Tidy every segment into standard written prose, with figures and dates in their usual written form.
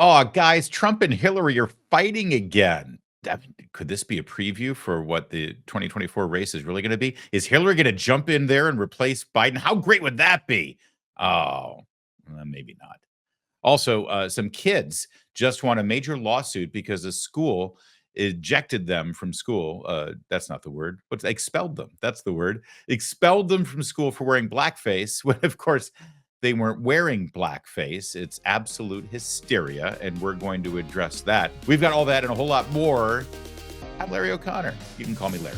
Oh, guys, Trump and Hillary are fighting again. Could this be a preview for what the 2024 race is really going to be? Is Hillary going to jump in there and replace Biden? How great would that be? Oh, maybe not. Also, some kids just won a major lawsuit because a school ejected them from school. That's not the word. What's expelled them? That's the word. Expelled them from school for wearing blackface. When, of course, they weren't wearing blackface. It's absolute hysteria, and we're going to address that. We've got all that and a whole lot more. I'm Larry O'Connor. You can call me Larry.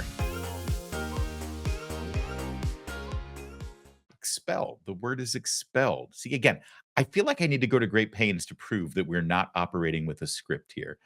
Expelled. The word is expelled. See, again, I feel like I need to go to great pains to prove that we're not operating with a script here.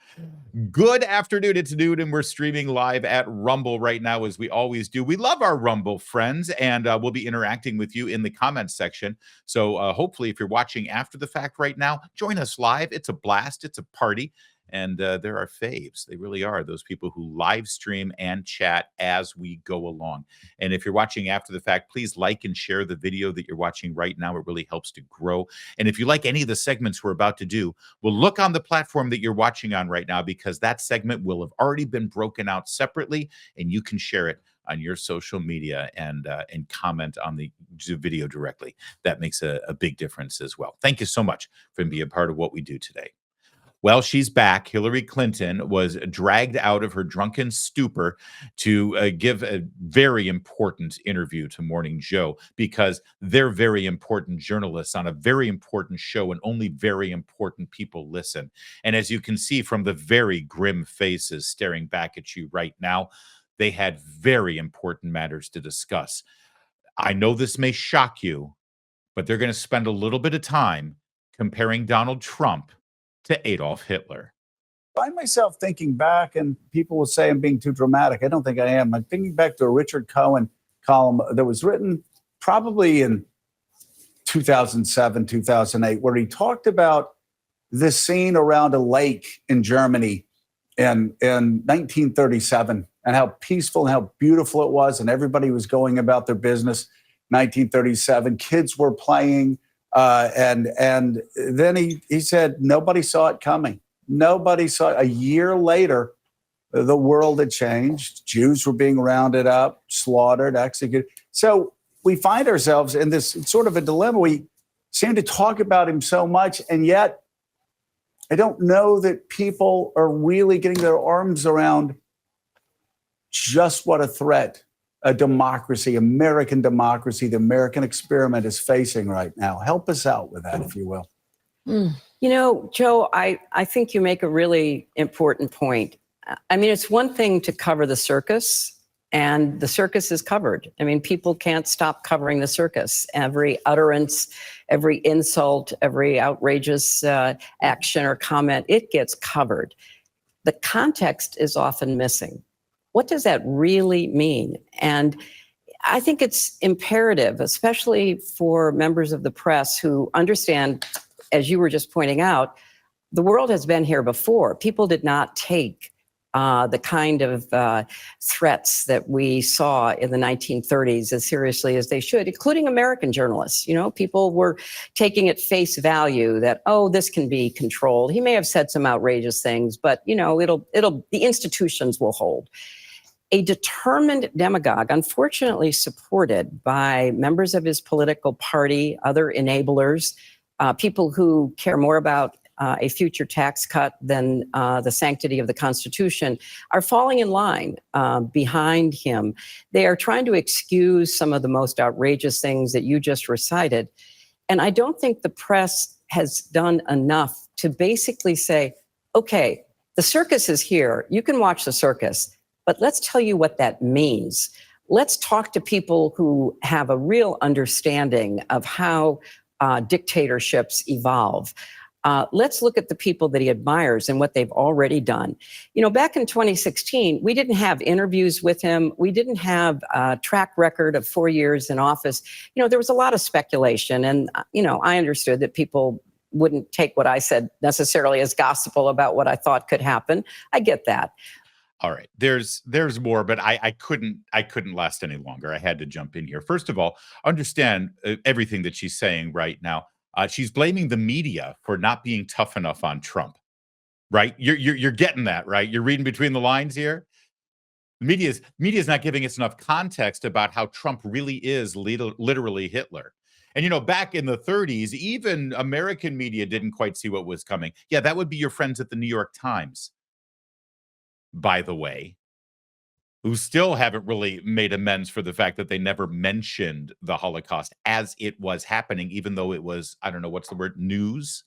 Good afternoon. It's noon, and we're streaming live at Rumble right now, as we always do. We love our Rumble friends, and we'll be interacting with you in the comments section. So hopefully, if you're watching after the fact right now, join us live. It's a blast. It's a party. And they're our faves. They really are, those people who live stream and chat as we go along. And if you're watching after the fact, please like and share the video that you're watching right now. It really helps to grow. And if you like any of the segments we're about to do, well, look on the platform that you're watching on right now, because that segment will have already been broken out separately, and you can share it on your social media and comment on the video directly. That makes a big difference as well. Thank you so much for being a part of what we do today. Well, she's back. Hillary Clinton was dragged out of her drunken stupor to give a very important interview to Morning Joe, because they're very important journalists on a very important show, and only very important people listen. And as you can see from the very grim faces staring back at you right now, they had very important matters to discuss. I know this may shock you, but they're going to spend a little bit of time comparing Donald Trump to Adolf Hitler. I find myself thinking back, and people will say I'm being too dramatic. I don't think I am. I'm thinking back to a Richard Cohen column that was written probably in 2007, 2008, where he talked about this scene around a lake in Germany in 1937, and how peaceful and how beautiful it was, and everybody was going about their business. 1937, kids were playing. And then he said nobody saw it coming. Nobody saw it. A year later, the world had changed. Jews were being rounded up, slaughtered, executed. So we find ourselves in this sort of a dilemma. We seem to talk about him so much, and yet I don't know that people are really getting their arms around just what a threat a democracy, American democracy, the American experiment is facing right now. Help us out with that, if you will. You know, Joe, I think you make a really important point. I mean, it's one thing to cover the circus, and the circus is covered. I mean, people can't stop covering the circus. Every utterance, every insult, every outrageous action or comment, it gets covered. The context is often missing. What does that really mean? And I think it's imperative, especially for members of the press who understand, as you were just pointing out, the world has been here before. People did not take the kind of threats that we saw in the 1930s as seriously as they should, including American journalists. You know, people were taking at face value that, oh, this can be controlled. He may have said some outrageous things, but you know, the institutions will hold. A determined demagogue, unfortunately supported by members of his political party, other enablers, people who care more about a future tax cut than the sanctity of the Constitution, are falling in line behind him. They are trying to excuse some of the most outrageous things that you just recited. And I don't think the press has done enough to basically say, okay, the circus is here. You can watch the circus. But let's tell you what that means. Let's talk to people who have a real understanding of how dictatorships evolve. Let's look at the people that he admires and what they've already done. You know, back in 2016, we didn't have interviews with him. We didn't have a track record of 4 years in office. You know, there was a lot of speculation. And, you know, I understood that people wouldn't take what I said necessarily as gospel about what I thought could happen. I get that. All right, there's more, but I couldn't last any longer. I had to jump in here. First of all, understand everything that she's saying right now. She's blaming the media for not being tough enough on Trump. Right? You're getting that, right? You're reading between the lines here. The media's not giving us enough context about how Trump really is literally Hitler. And back in the 30s, even American media didn't quite see what was coming. Yeah, that would be your friends at the New York Times, by the way, who still haven't really made amends for the fact that they never mentioned the Holocaust as it was happening, even though it was, I don't know, what's the word, news,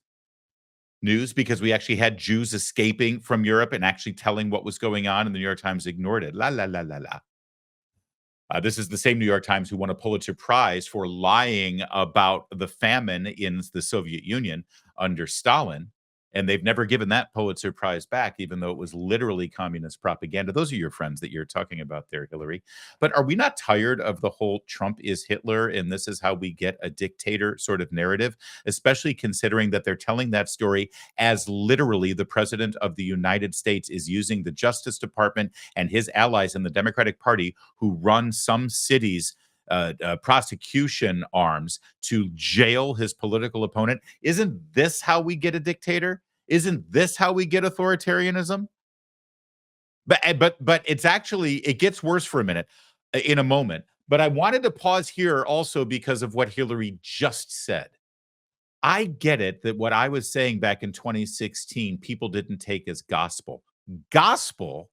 because we actually had Jews escaping from Europe and actually telling what was going on, and the New York Times ignored it. La, la, la, la, la. This is the same New York Times who won a Pulitzer Prize for lying about the famine in the Soviet Union under Stalin. And they've never given that Pulitzer Prize back, even though it was literally communist propaganda. Those are your friends that you're talking about there, Hillary. But are we not tired of the whole Trump is Hitler and this is how we get a dictator sort of narrative, especially considering that they're telling that story as literally the president of the United States is using the Justice Department and his allies in the Democratic Party who run some cities' prosecution arms to jail his political opponent? Isn't this how we get a dictator? Isn't this how we get authoritarianism? But it's actually, it gets worse for a minute, in a moment. But I wanted to pause here also because of what Hillary just said. I get it that what I was saying back in 2016, people didn't take as gospel. Gospel?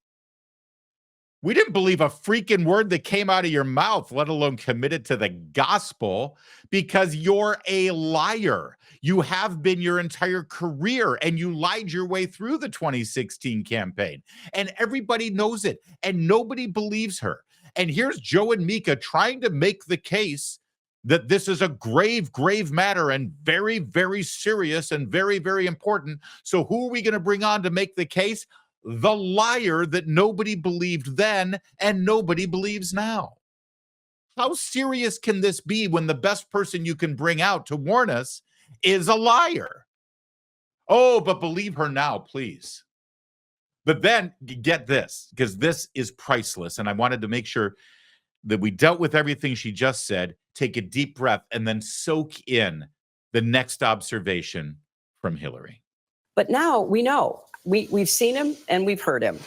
We didn't believe a freaking word that came out of your mouth, let alone committed to the gospel, because you're a liar. You have been your entire career, and you lied your way through the 2016 campaign. And everybody knows it, and nobody believes her. And here's Joe and Mika trying to make the case that this is a grave, grave matter and very, very serious and very, very important. So who are we going to bring on to make the case? The liar that nobody believed then and nobody believes now. How serious can this be when the best person you can bring out to warn us is a liar? Oh, but believe her now, please. But then get this, because this is priceless. And I wanted to make sure that we dealt with everything she just said, take a deep breath, and then soak in the next observation from Hillary. But now we know. We've seen him and we've heard him.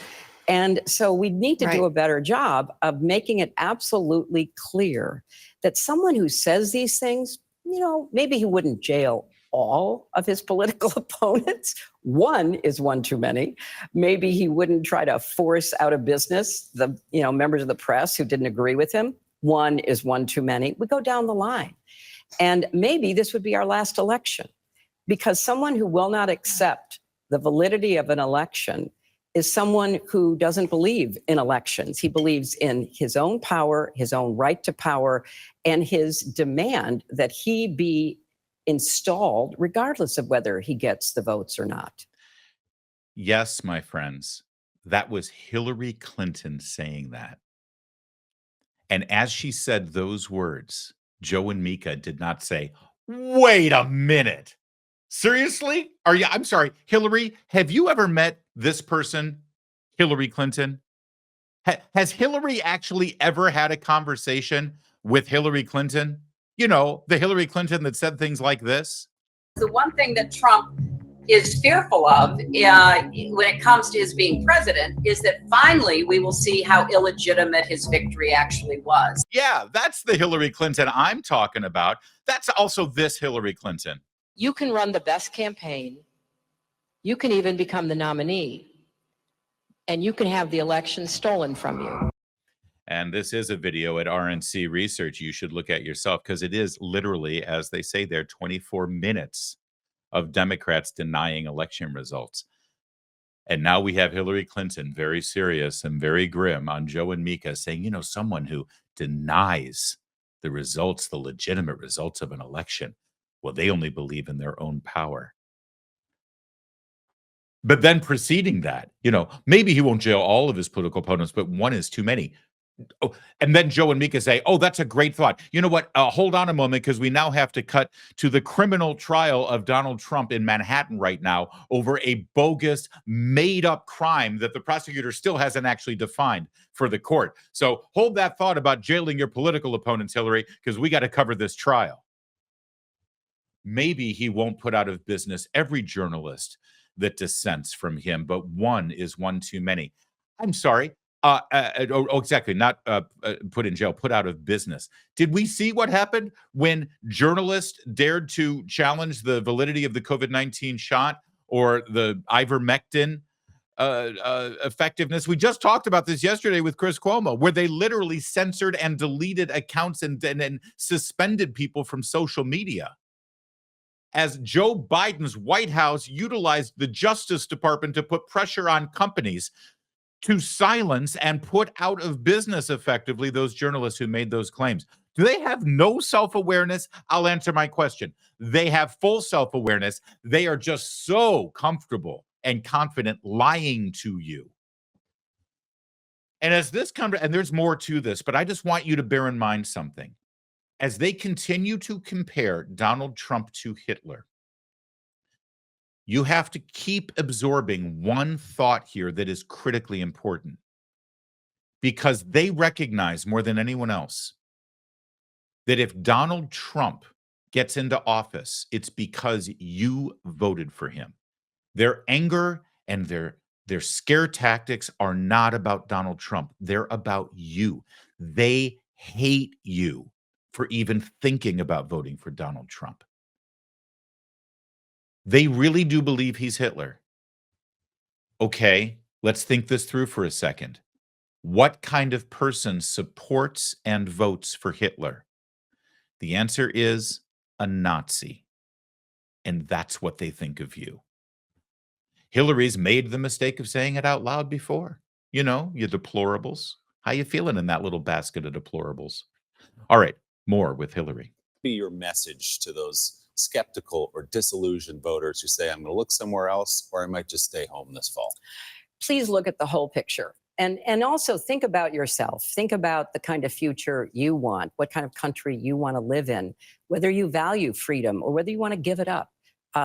And so we need to do a better job of making it absolutely clear that someone who says these things, maybe he wouldn't jail all of his political opponents. One is one too many. Maybe he wouldn't try to force out of business the members of the press who didn't agree with him. One is one too many. We go down the line. And maybe this would be our last election, because someone who will not accept the validity of an election is someone who doesn't believe in elections. He believes in his own power, his own right to power, and his demand that he be installed regardless of whether he gets the votes or not. Yes, my friends, that was Hillary Clinton saying that. And as she said those words, Joe and Mika did not say, wait a minute. Seriously? I'm sorry, Hillary, have you ever met this person, Hillary Clinton? Has Hillary actually ever had a conversation with Hillary Clinton? The Hillary Clinton that said things like this? The one thing that Trump is fearful of when it comes to his being president is that finally we will see how illegitimate his victory actually was. Yeah, that's the Hillary Clinton I'm talking about. That's also this Hillary Clinton. You can run the best campaign. You can even become the nominee. And you can have the election stolen from you. And this is a video at RNC Research you should look at yourself, because it is literally, as they say there, 24 minutes of Democrats denying election results. And now we have Hillary Clinton, very serious and very grim, on Joe and Mika saying, someone who denies the results, the legitimate results of an election. Well, they only believe in their own power. But then preceding that, maybe he won't jail all of his political opponents, but one is too many. Oh, and then Joe and Mika say, oh, that's a great thought. You know what? Hold on a moment, because we now have to cut to the criminal trial of Donald Trump in Manhattan right now over a bogus, made-up crime that the prosecutor still hasn't actually defined for the court. So hold that thought about jailing your political opponents, Hillary, because we got to cover this trial. maybe he won't put out of business every journalist that dissents from him, but one is one too many. I'm sorry. Exactly. Not put in jail, put out of business. Did we see what happened when journalists dared to challenge the validity of the COVID-19 shot or the ivermectin effectiveness? We just talked about this yesterday with Chris Cuomo, where they literally censored and deleted accounts and suspended people from social media. As Joe Biden's White House utilized the Justice Department to put pressure on companies to silence and put out of business effectively those journalists who made those claims. Do they have no self-awareness? I'll answer my question. They have full self-awareness. They are just so comfortable and confident lying to you. And as this comes, and there's more to this, but I just want you to bear in mind something. As they continue to compare Donald Trump to Hitler, you have to keep absorbing one thought here that is critically important, because they recognize more than anyone else that if Donald Trump gets into office, it's because you voted for him. Their anger and their scare tactics are not about Donald Trump. They're about you. They hate you for even thinking about voting for Donald Trump. They really do believe he's Hitler. Okay, let's think this through for a second. What kind of person supports and votes for Hitler? The answer is a Nazi. And that's what they think of you. Hillary's made the mistake of saying it out loud before. You know, you deplorables. How you feeling in that little basket of deplorables? All right, more with Hillary. Be your message to those skeptical or disillusioned voters who say, I'm going to look somewhere else, or I might just stay home this fall? Please look at the whole picture. And also think about yourself. Think about the kind of future you want, what kind of country you want to live in, whether you value freedom or whether you want to give it up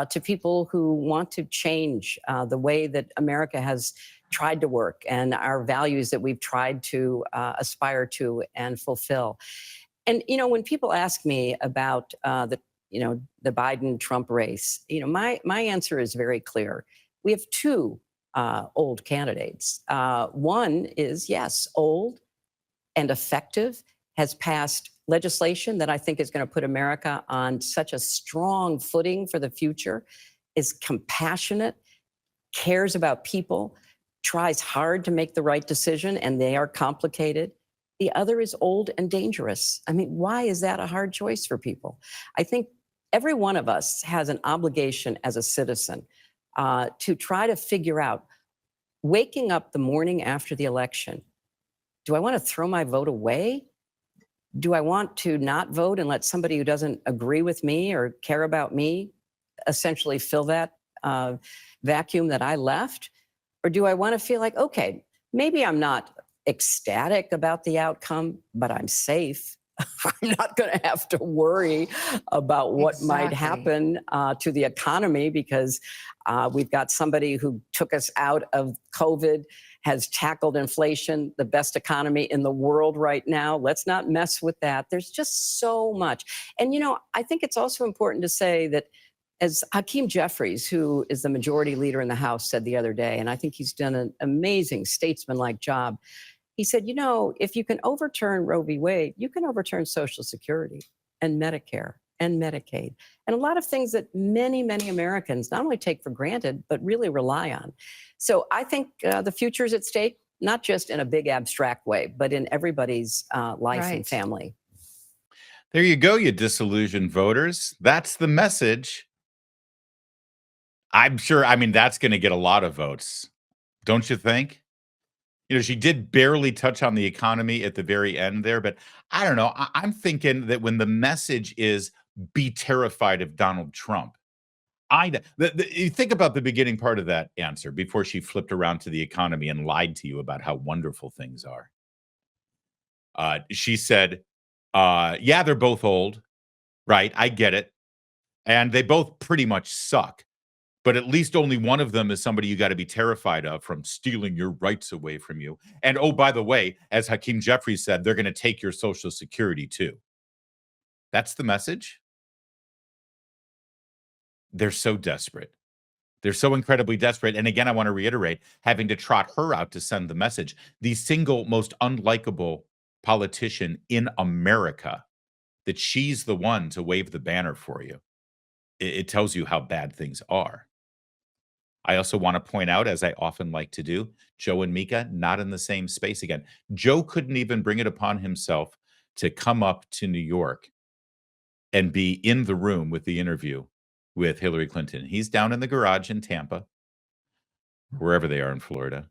to people who want to change the way that America has tried to work and our values that we've tried to aspire to and fulfill. And, you know, when people ask me about the Biden-Trump race, my answer is very clear. We have two old candidates. One is, yes, old and effective, has passed legislation that I think is going to put America on such a strong footing for the future, is compassionate, cares about people, tries hard to make the right decision, and they are complicated. The other is old and dangerous. I mean, why is that a hard choice for people? I think every one of us has an obligation as a citizen to try to figure out, waking up the morning after the election, do I want to throw my vote away? Do I want to not vote and let somebody who doesn't agree with me or care about me essentially fill that vacuum that I left? Or do I want to feel like, okay, maybe I'm not ecstatic about the outcome, but I'm safe. I'm not going to have to worry about what might happen to the economy, because we've got somebody who took us out of COVID, has tackled inflation, the best economy in the world right now. Let's not mess with that. There's just so much. And, I think it's also important to say that, as Hakeem Jeffries, who is the majority leader in the House, said the other day, and I think he's done an amazing statesman-like job. He said, if you can overturn Roe v. Wade, you can overturn Social Security and Medicare and Medicaid and a lot of things that many, many Americans not only take for granted, but really rely on. So I think the future is at stake, not just in a big abstract way, but in everybody's life and family. There you go, you disillusioned voters. That's the message. I'm sure, that's going to get a lot of votes. Don't you think? She did barely touch on the economy at the very end there, but I don't know. I'm thinking that when the message is be terrified of Donald Trump, you think about the beginning part of that answer before she flipped around to the economy and lied to you about how wonderful things are. She said, yeah, they're both old, right? I get it. And they both pretty much suck. But at least only one of them is somebody you got to be terrified of from stealing your rights away from you. And oh, by the way, as Hakeem Jeffries said, they're going to take your Social Security too. That's the message. They're so desperate. They're so incredibly desperate. And again, I want to reiterate, having to trot her out to send the message, the single most unlikable politician in America, that she's the one to wave the banner for you. It tells you how bad things are. I also want to point out, as I often like to do, Joe and Mika not in the same space again. Joe couldn't even bring it upon himself to come up to New York and be in the room with the interview with Hillary Clinton. He's down in the garage in Tampa, wherever they are in Florida.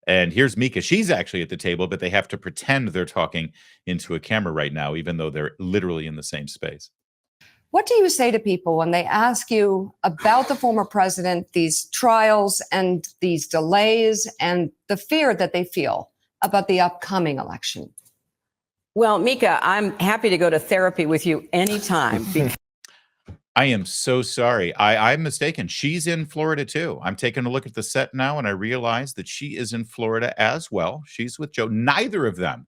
And here's Mika. She's actually at the table, but they have to pretend they're talking into a camera right now, even though they're literally in the same space. What do you say to people when they ask you about the former president, these trials and these delays and the fear that they feel about the upcoming election? Well, Mika, I'm happy to go to therapy with you anytime. I am so sorry. I'm mistaken. She's in Florida too. I'm taking a look at the set now, and I realize that she is in Florida as well. She's with Joe. Neither of them.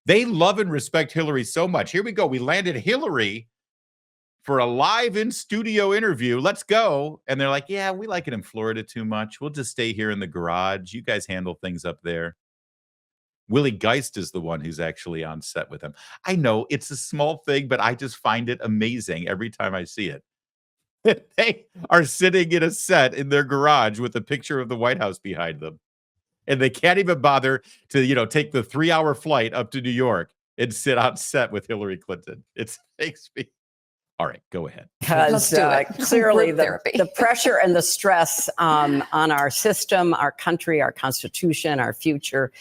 They love and respect Hillary so much. Here we go. We landed Hillary for a live in studio interview. Let's go. And they're like, yeah, we like it in Florida too much. We'll just stay here in the garage. You guys handle things up there. Willie Geist is the one who's actually on set with him. I know it's a small thing, but I just find it amazing every time I see it. They are sitting in a set in their garage with a picture of the White House behind them. And they can't even bother to, take the 3-hour flight up to New York and sit on set with Hillary Clinton. It makes me. All right, go ahead. Because Let's do it. clearly Group therapy. the pressure and the stress on our system, our country, our constitution, our future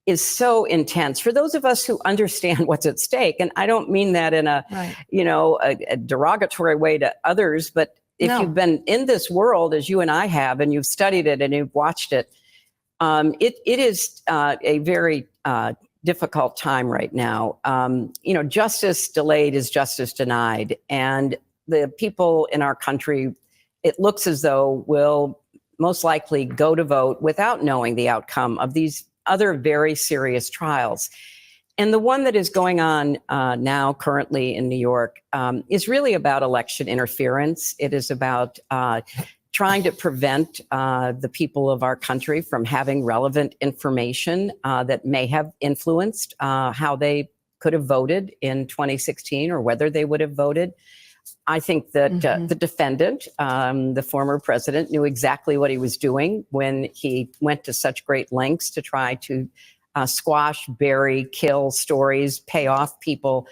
is so intense for those of us who understand what's at stake. And I don't mean that in a, Right. a derogatory way to others, but if No. you've been in this world as you and I have, and you've studied it and you've watched it, it is a very difficult time right now. Justice delayed is justice denied. And the people in our country, it looks as though will most likely go to vote without knowing the outcome of these other very serious trials. And the one that is going on now currently in New York is really about election interference. It is about trying to prevent the people of our country from having relevant information that may have influenced how they could have voted in 2016 or whether they would have voted. I think that the defendant, the former president, knew exactly what he was doing when he went to such great lengths to try to squash, bury, kill stories, pay off people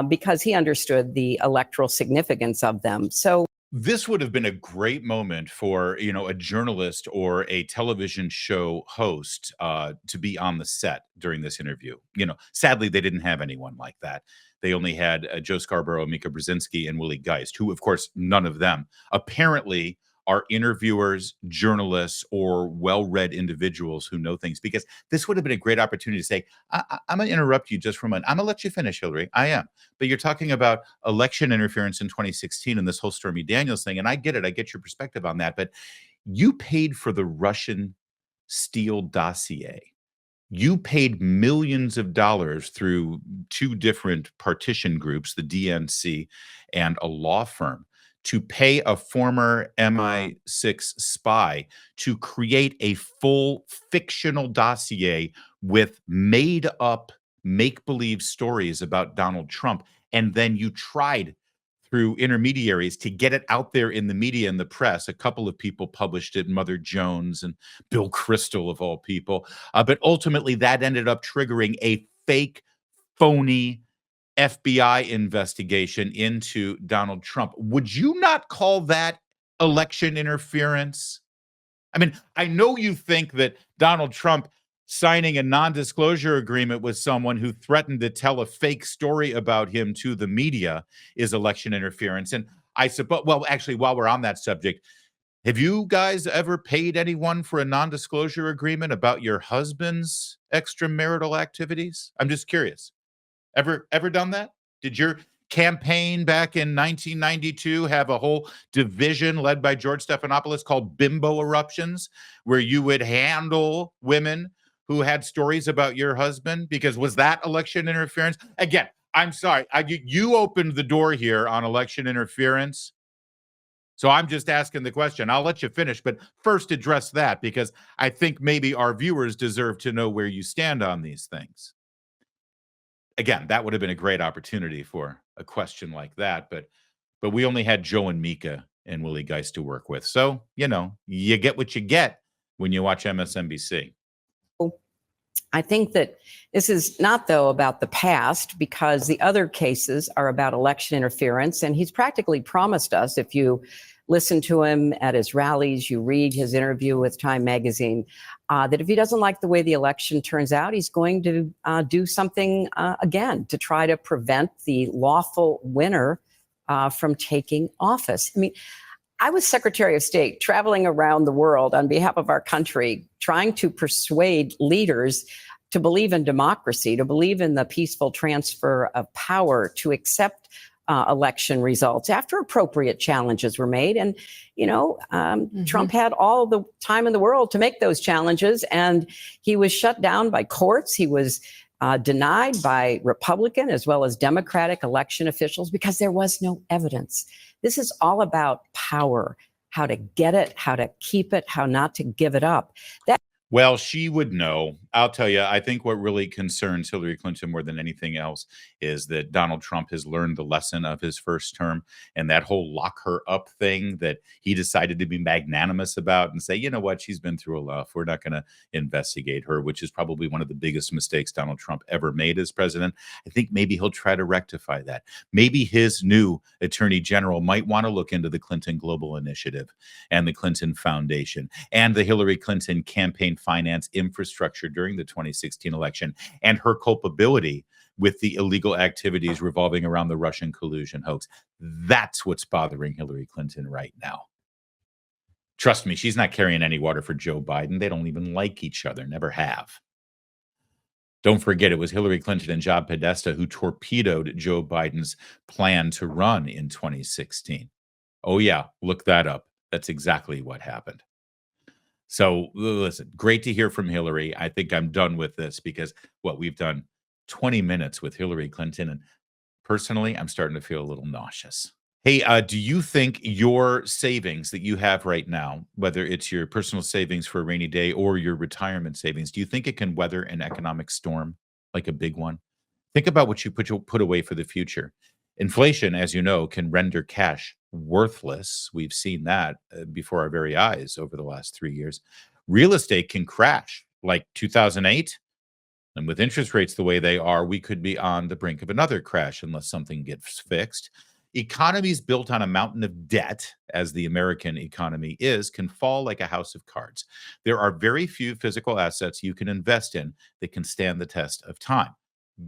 because he understood the electoral significance of them. So This would have been a great moment for, a journalist or a television show host to be on the set during this interview. Sadly, they didn't have anyone like that. They only had Joe Scarborough, Mika Brzezinski, and Willie Geist, who, of course, none of them apparently are interviewers, journalists, or well-read individuals who know things, because this would have been a great opportunity to say, I'm going to interrupt you just for a moment. I'm going to let you finish, Hillary. I am. But you're talking about election interference in 2016 and this whole Stormy Daniels thing, and I get it. I get your perspective on that. But you paid for the Russian Steele dossier. You paid millions of dollars through two different partition groups, the DNC and a law firm, to pay a former MI6 spy to create a full fictional dossier with made up make-believe stories about Donald Trump. And then you tried through intermediaries to get it out there in the media and the press. A couple of people published it, Mother Jones and Bill Kristol of all people. But ultimately that ended up triggering a fake, phony FBI investigation into Donald Trump. Would you not call that election interference? I mean, I know you think that Donald Trump signing a non-disclosure agreement with someone who threatened to tell a fake story about him to the media is election interference. And I suppose, well, actually, while we're on that subject, have you guys ever paid anyone for a non-disclosure agreement about your husband's extramarital activities? I'm just curious. Ever done that? Did your campaign back in 1992 have a whole division led by George Stephanopoulos called Bimbo Eruptions, where you would handle women who had stories about your husband? Because was that election interference? Again, I'm sorry. You opened the door here on election interference. So I'm just asking the question. I'll let you finish, but first address that, because I think maybe our viewers deserve to know where you stand on these things. Again, that would have been a great opportunity for a question like that, but we only had Joe and Mika and Willie Geist to work with. So, you get what you get when you watch MSNBC. I think that this is not, though, about the past, because the other cases are about election interference. And he's practically promised us, if you listen to him at his rallies, you read his interview with Time Magazine, that if he doesn't like the way the election turns out, he's going to do something again to try to prevent the lawful winner from taking office. I mean, I was Secretary of State traveling around the world on behalf of our country, trying to persuade leaders to believe in democracy, to believe in the peaceful transfer of power, to accept election results after appropriate challenges were made. And, Trump had all the time in the world to make those challenges, and he was shut down by courts. He was denied by Republican as well as Democratic election officials because there was no evidence. This is all about power, how to get it, how to keep it, how not to give it up. Well, she would know. I'll tell you, I think what really concerns Hillary Clinton more than anything else is that Donald Trump has learned the lesson of his first term, and that whole lock her up thing that he decided to be magnanimous about and say, you know what, she's been through enough. We're not going to investigate her, which is probably one of the biggest mistakes Donald Trump ever made as president. I think maybe he'll try to rectify that. Maybe his new attorney general might want to look into the Clinton Global Initiative and the Clinton Foundation and the Hillary Clinton campaign finance infrastructure during the 2016 election and her culpability with the illegal activities revolving around the Russian collusion hoax. That's what's bothering Hillary Clinton right now. Trust me, she's not carrying any water for Joe Biden. They don't even like each other, never have. Don't forget, it was Hillary Clinton and Joe Podesta who torpedoed Joe Biden's plan to run in 2016. Oh yeah, look that up. That's exactly what happened. So listen, great to hear from Hillary. I think I'm done with this because we've done 20 minutes with Hillary Clinton, and personally, I'm starting to feel a little nauseous. Hey, do you think your savings that you have right now, whether it's your personal savings for a rainy day or your retirement savings, do you think it can weather an economic storm, like a big one? Think about what you put away for the future. Inflation, as you know, can render cash worthless. We've seen that before our very eyes over the last 3 years. Real estate can crash like 2008. And with interest rates the way they are, we could be on the brink of another crash unless something gets fixed. Economies built on a mountain of debt, as the American economy is, can fall like a house of cards. There are very few physical assets you can invest in that can stand the test of time.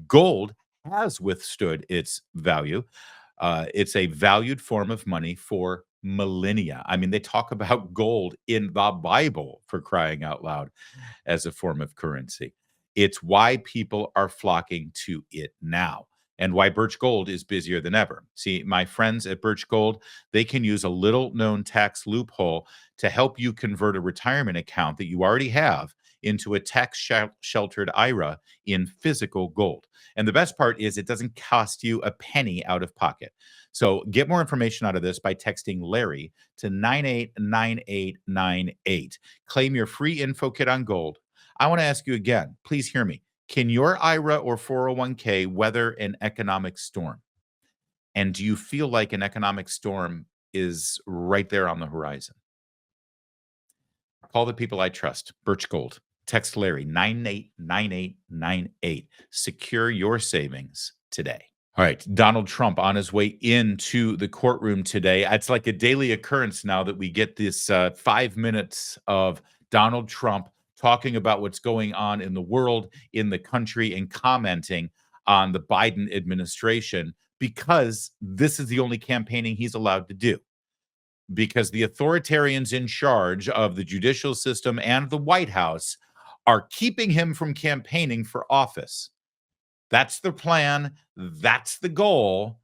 Gold has withstood its value. It's a valued form of money for millennia. I mean, they talk about gold in the Bible, for crying out loud, as a form of currency. It's why people are flocking to it now, and why Birch Gold is busier than ever. See, my friends at Birch Gold, they can use a little-known tax loophole to help you convert a retirement account that you already have into a tax-sheltered IRA in physical gold. And the best part is it doesn't cost you a penny out of pocket. So get more information out of this by texting Larry to 989898. Claim your free info kit on gold. I want to ask you again, please hear me. Can your IRA or 401k weather an economic storm? And do you feel like an economic storm is right there on the horizon? Call the people I trust, Birch Gold. Text Larry 989898. Secure your savings today. All right, Donald Trump on his way into the courtroom today. It's like a daily occurrence now that we get this 5 minutes of Donald Trump talking about what's going on in the world, in the country, and commenting on the Biden administration, because this is the only campaigning he's allowed to do. Because the authoritarians in charge of the judicial system and the White House are keeping him from campaigning for office. That's the plan. That's the goal,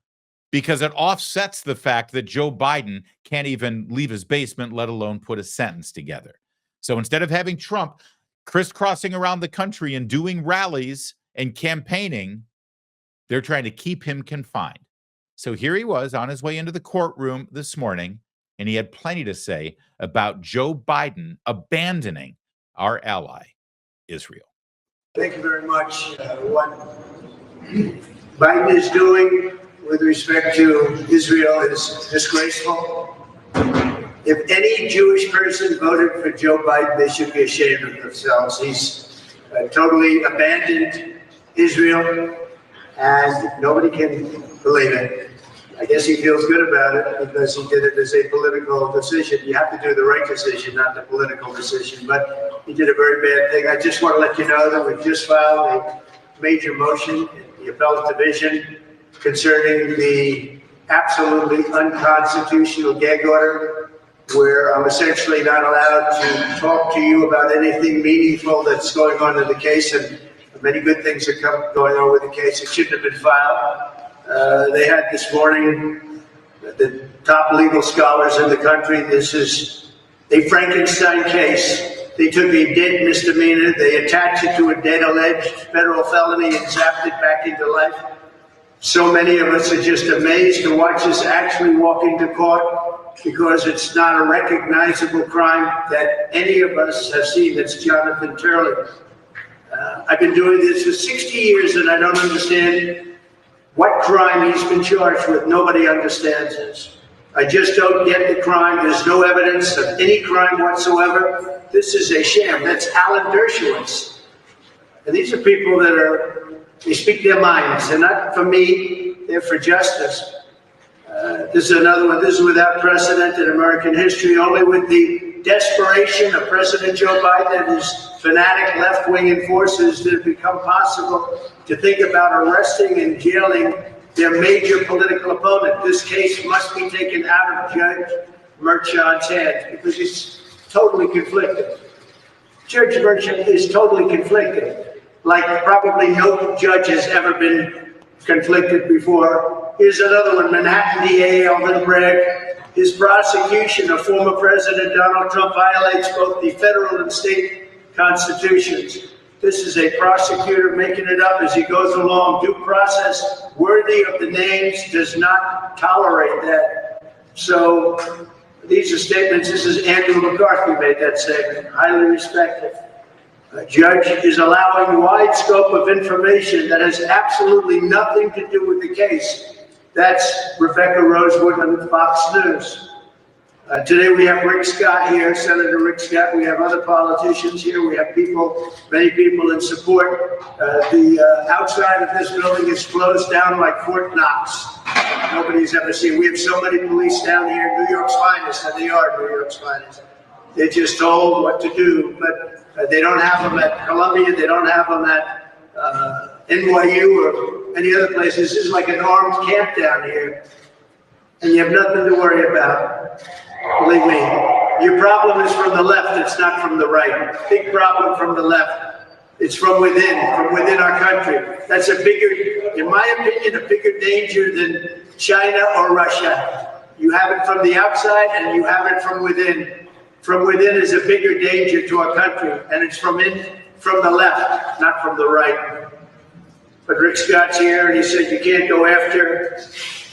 because it offsets the fact that Joe Biden can't even leave his basement, let alone put a sentence together. So instead of having Trump crisscrossing around the country and doing rallies and campaigning, they're trying to keep him confined. So here he was on his way into the courtroom this morning, and he had plenty to say about Joe Biden abandoning our ally, Israel. Thank you very much. What Biden is doing with respect to Israel is disgraceful. If any Jewish person voted for Joe Biden, they should be ashamed of themselves. He's totally abandoned Israel, and nobody can believe it. I guess he feels good about it because he did it as a political decision. You have to do the right decision, not the political decision. But he did a very bad thing. I just want to let you know that we've just filed a major motion in the appellate division concerning the absolutely unconstitutional gag order, where I'm essentially not allowed to talk to you about anything meaningful that's going on in the case, and many good things are going on with the case. It shouldn't have been filed. They had this morning the top legal scholars in the country. This is a Frankenstein case. They took a dead misdemeanor, they attached it to a dead alleged federal felony and zapped it back into life. So many of us are just amazed to watch this actually walk into court, because it's not a recognizable crime that any of us have seen. That's Jonathan Turley. I've been doing this for 60 years and I don't understand what crime he's been charged with. Nobody understands this. I just don't get the crime. There's no evidence of any crime whatsoever. This is a sham. That's Alan Dershowitz. And these are people that they speak their minds. They're not for me, they're for justice. This is another one. This is without precedent in American history, only with the desperation of President Joe Biden and his fanatic left-wing enforcers did it become possible to think about arresting and jailing their major political opponent. This case must be taken out of Judge Merchan's hands because he's totally conflicted. Judge Merchan is totally conflicted, like probably no judge has ever been conflicted before. Here's another one, Manhattan DA Alvin Bragg. His prosecution of former President Donald Trump violates both the federal and state constitutions. This is a prosecutor making it up as he goes along. Due process worthy of the names does not tolerate that. So these are statements. This is Andrew McCarthy made that statement, highly respected. A judge is allowing wide scope of information that has absolutely nothing to do with the case. That's Rebecca Rosewood on Fox News. Today we have Rick Scott here, Senator Rick Scott. We have other politicians here. We have people, many people in support. The outside of this building is closed down like Fort Knox. Nobody's ever seen. We have so many police down here, New York's finest, and they are New York's finest. They're just told what to do, but they don't have them at Columbia. They don't have them at NYU or any other places. This is like an armed camp down here, and you have nothing to worry about. Believe me, your problem is from the left. It's not from the right. Big problem from the left. It's from within our country. That's a bigger, in my opinion, a bigger danger than China or Russia. You have it from the outside and you have it from within. From within is a bigger danger to our country, and it's from the left, not from the right. But Rick Scott's here, and he said you can't go after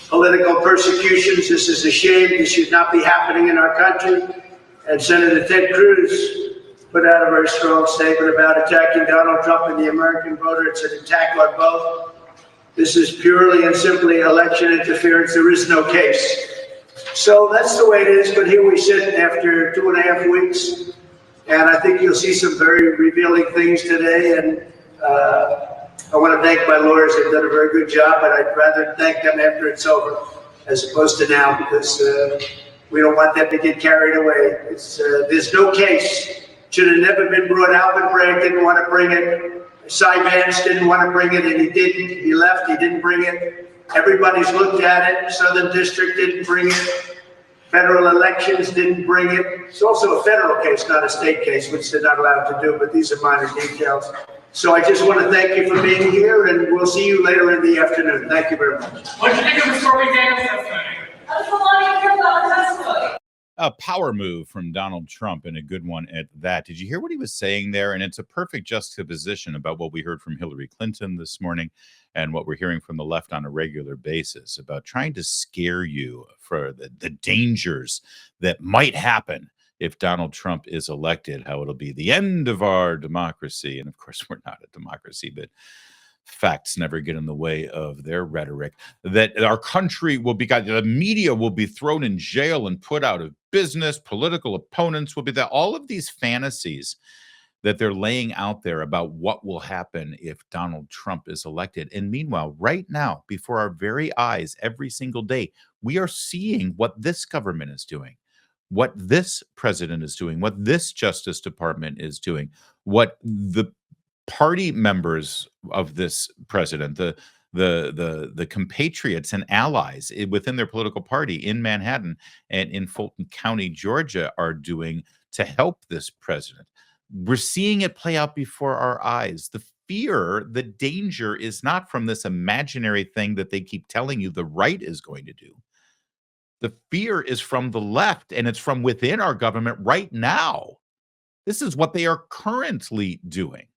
political persecutions. This is a shame. This should not be happening in our country. And Senator Ted Cruz put out a very strong statement about attacking Donald Trump and the American voter. It's an attack on both. This is purely and simply election interference. There is no case. So that's the way it is. But here we sit after 2.5 weeks, and I think you'll see some very revealing things today. And I want to thank my lawyers. They've done a very good job, but I'd rather thank them after it's over as opposed to now, because we don't want them to get carried away. There's no case. Should have never been brought. Alvin Bragg didn't want to bring it. Cy Vance didn't want to bring it, and he didn't. He left. He didn't bring it. Everybody's looked at it. Southern District didn't bring it. Federal elections didn't bring it. It's also a federal case, not a state case, which they're not allowed to do, but these are minor details. So I just want to thank you for being here, and we'll see you later in the afternoon. Thank you very much. What do you think of the story, Daniel? A power move from Donald Trump, and a good one at that. Did you hear what he was saying there? And it's a perfect juxtaposition about what we heard from Hillary Clinton this morning and what we're hearing from the left on a regular basis about trying to scare you for the dangers that might happen if Donald Trump is elected, how it'll be the end of our democracy. And of course, we're not a democracy, but facts never get in the way of their rhetoric. That our country will be, the media will be thrown in jail and put out of business, political opponents will be that. All of these fantasies that they're laying out there about what will happen if Donald Trump is elected. And meanwhile, right now, before our very eyes, every single day, we are seeing what this government is doing, what this president is doing, what this Justice Department is doing, what the party members of this president, the compatriots and allies within their political party in Manhattan and in Fulton County, Georgia, are doing to help this president. We're seeing it play out before our eyes. The fear, the danger is not from this imaginary thing that they keep telling you the right is going to do. The fear is from the left, and it's from within our government right now. This is what they are currently doing.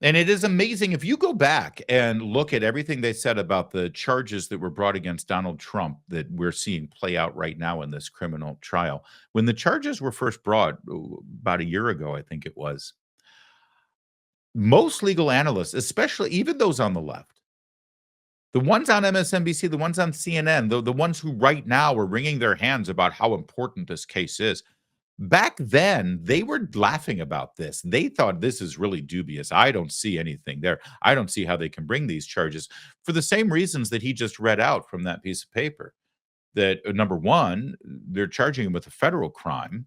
And it is amazing if you go back and look at everything they said about the charges that were brought against Donald Trump that we're seeing play out right now in this criminal trial. When the charges were first brought about a year ago, I think it was, most legal analysts, especially even those on the left, the ones on MSNBC, the ones on CNN, the ones who right now are wringing their hands about how important this case is, back then, they were laughing about this. They thought this is really dubious. I don't see anything there. I don't see how they can bring these charges for the same reasons that he just read out from that piece of paper. That number one, they're charging him with a federal crime,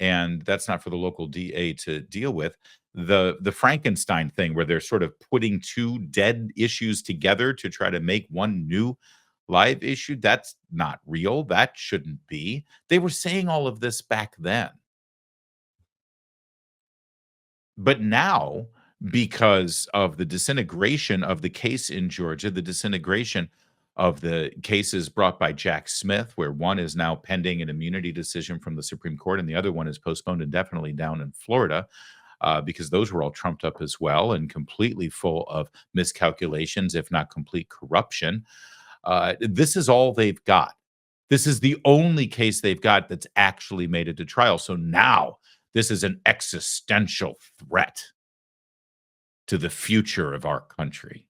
and that's not for the local DA to deal with. The Frankenstein thing, where they're sort of putting two dead issues together to try to make one new live issue, that's not real. That shouldn't be. They were saying all of this back then. But now, because of the disintegration of the case in Georgia, the disintegration of the cases brought by Jack Smith, where one is now pending an immunity decision from the Supreme Court and the other one is postponed indefinitely down in Florida, because those were all trumped up as well and completely full of miscalculations, if not complete corruption. This is all they've got. This is the only case they've got that's actually made it to trial. So now this is an existential threat to the future of our country.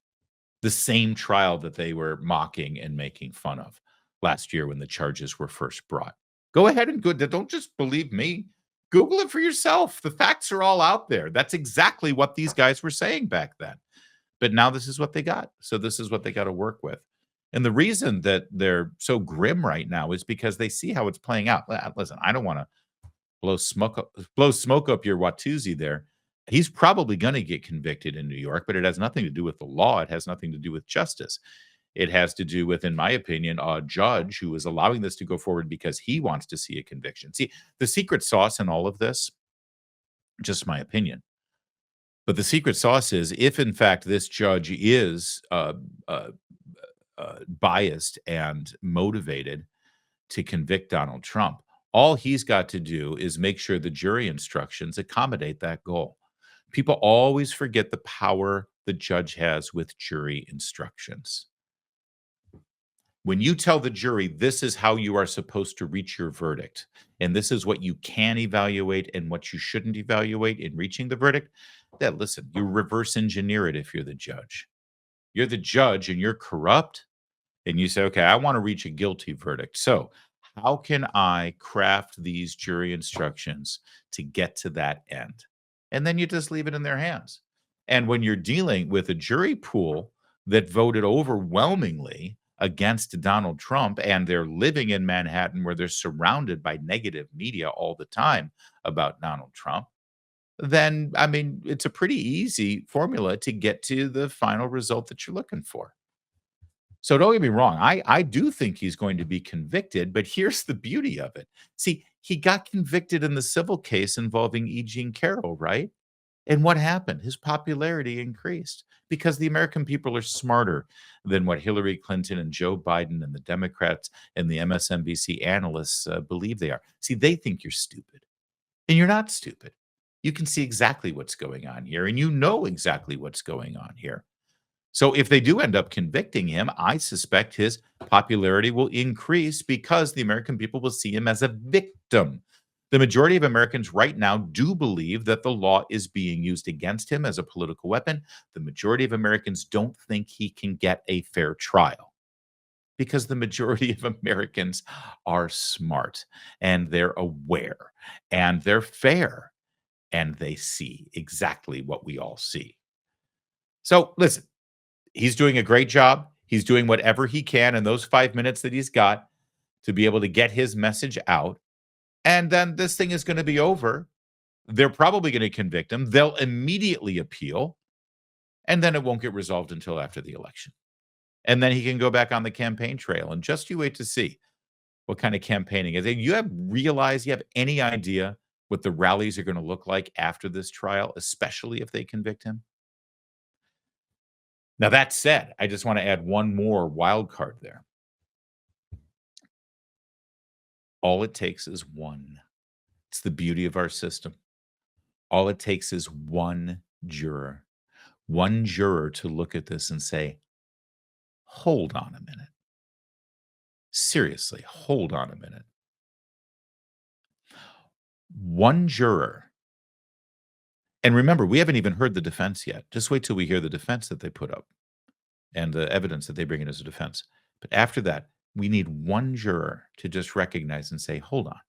The same trial that they were mocking and making fun of last year when the charges were first brought. Go ahead and don't just believe me. Google it for yourself. The facts are all out there. That's exactly what these guys were saying back then. But now this is what they got. So this is what they got to work with. And the reason that they're so grim right now is because they see how it's playing out. Listen, I don't want to blow smoke up your Watusi there. He's probably going to get convicted in New York, but it has nothing to do with the law. It has nothing to do with justice. It has to do with, in my opinion, a judge who is allowing this to go forward because he wants to see a conviction. See, the secret sauce in all of this, just my opinion, but the secret sauce is if, in fact, this judge is biased and motivated to convict Donald Trump, all he's got to do is make sure the jury instructions accommodate that goal. People always forget the power the judge has with jury instructions. When you tell the jury, this is how you are supposed to reach your verdict, and this is what you can evaluate and what you shouldn't evaluate in reaching the verdict, then listen, you reverse engineer it if you're the judge. You're the judge and you're corrupt, and you say, okay, I want to reach a guilty verdict. So how can I craft these jury instructions to get to that end? And then you just leave it in their hands. And when you're dealing with a jury pool that voted overwhelmingly against Donald Trump, and they're living in Manhattan where they're surrounded by negative media all the time about Donald Trump, then, I mean, it's a pretty easy formula to get to the final result that you're looking for. So don't get me wrong. I do think he's going to be convicted, but here's the beauty of it. See, he got convicted in the civil case involving E. Jean Carroll, right? And what happened? His popularity increased because the American people are smarter than what Hillary Clinton and Joe Biden and the Democrats and the MSNBC analysts believe they are. See, they think you're stupid, and you're not stupid. You can see exactly what's going on here, and you know exactly what's going on here. So if they do end up convicting him, I suspect his popularity will increase because the American people will see him as a victim. The majority of Americans right now do believe that the law is being used against him as a political weapon. The majority of Americans don't think he can get a fair trial because the majority of Americans are smart and they're aware and they're fair and they see exactly what we all see. So listen, he's doing a great job. He's doing whatever he can in those 5 minutes that he's got to be able to get his message out. And then this thing is going to be over. They're probably going to convict him. They'll immediately appeal. And then it won't get resolved until after the election. And then he can go back on the campaign trail. And just you wait to see what kind of campaigning is. You have any idea what the rallies are going to look like after this trial, especially if they convict him? Now, that said, I just want to add one more wild card there. All it takes is one. It's the beauty of our system. All it takes is one juror to look at this and say, hold on a minute. Seriously, hold on a minute. One juror. And remember, we haven't even heard the defense yet. Just wait till we hear the defense that they put up and the evidence that they bring in as a defense. But after that, we need one juror to just recognize and say, hold on.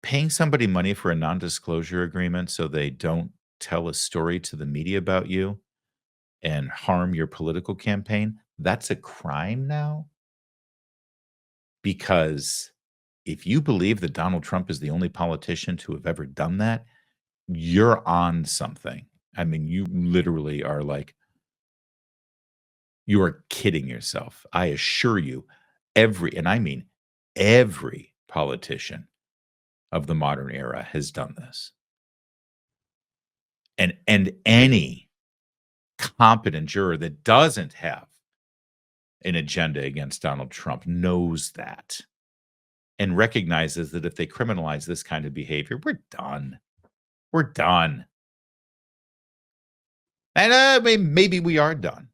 Paying somebody money for a non-disclosure agreement so they don't tell a story to the media about you and harm your political campaign, that's a crime now? Because if you believe that Donald Trump is the only politician to have ever done that, you're on something. I mean, you literally are like, you are kidding yourself. I assure you, every politician of the modern era has done this. And any competent juror that doesn't have an agenda against Donald Trump knows that and recognizes that if they criminalize this kind of behavior, we're done. We're done. And maybe we are done.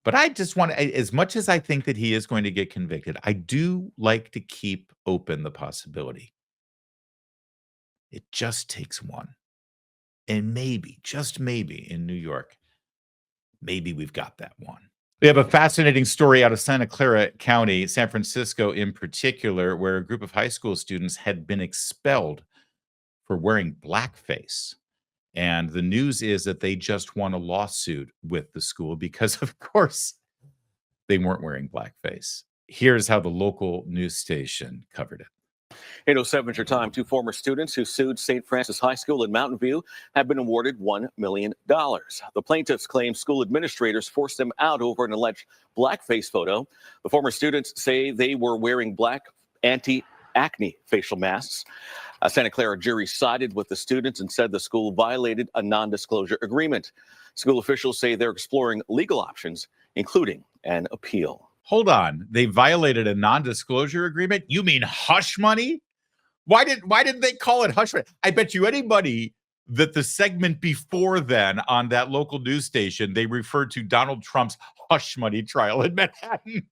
But I just want to, as much as I think that he is going to get convicted, I do like to keep open the possibility. It just takes one. And maybe, just maybe in New York, maybe we've got that one. We have a fascinating story out of Santa Clara County, San Francisco in particular, where a group of high school students had been expelled for wearing blackface. And the news is that they just won a lawsuit with the school because, of course, they weren't wearing blackface. Here's how the local news station covered it. 8:07 is your time. Two former students who sued St. Francis High School in Mountain View have been awarded $1 million. The plaintiffs claim school administrators forced them out over an alleged blackface photo. The former students say they were wearing black anti-acne facial masks. A Santa Clara jury sided with the students and said the school violated a non-disclosure agreement. School officials say they're exploring legal options, including an appeal. Hold on. They violated a non-disclosure agreement? You mean hush money? Why didn't they call it hush money? I bet you anybody that the segment before then on that local news station, they referred to Donald Trump's hush money trial in Manhattan.